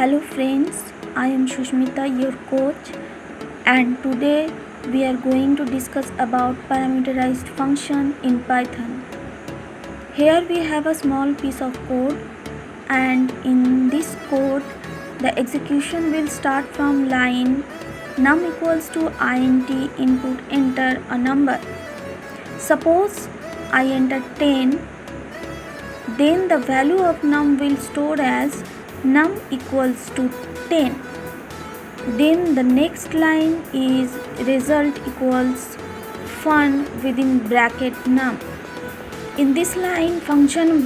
Hello friends, I am Susmita, your coach, and today we are going to discuss about parameterized function in Python. Here we have a small piece of code, and in this code the execution will start from line num equals to int input enter a number. Suppose I enter 10, then the value of num will store as num equals to 10. Then the next line is result equals fun within bracket num. In this line function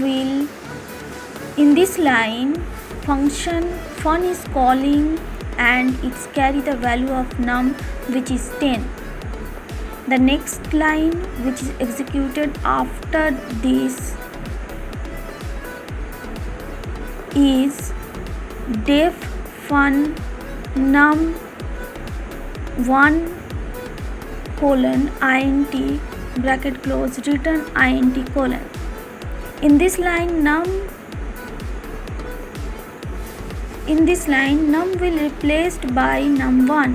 fun is calling and it's carry the value of num which is 10. The next line which is executed after this is def fun num 1 colon int bracket close return int colon. In this line num will replaced by num1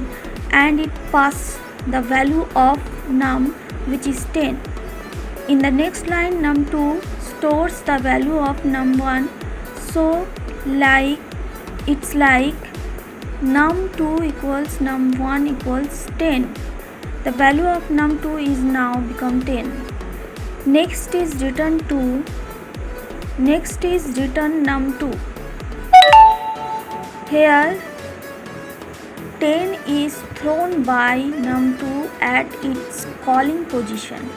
and it pass the value of num which is 10. In the next line num2 stores the value of num1, so it's like num2 equals num1 equals 10. The value of num2 is now become 10. Next is return num2. Here 10 is thrown by num2 at its calling position,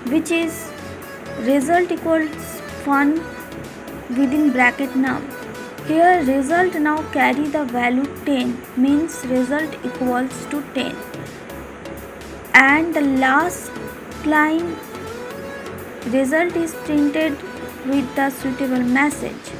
which is result equals fun within bracket num. Here result now carry the value 10, means result equals to 10. And the last line result is printed with the suitable message.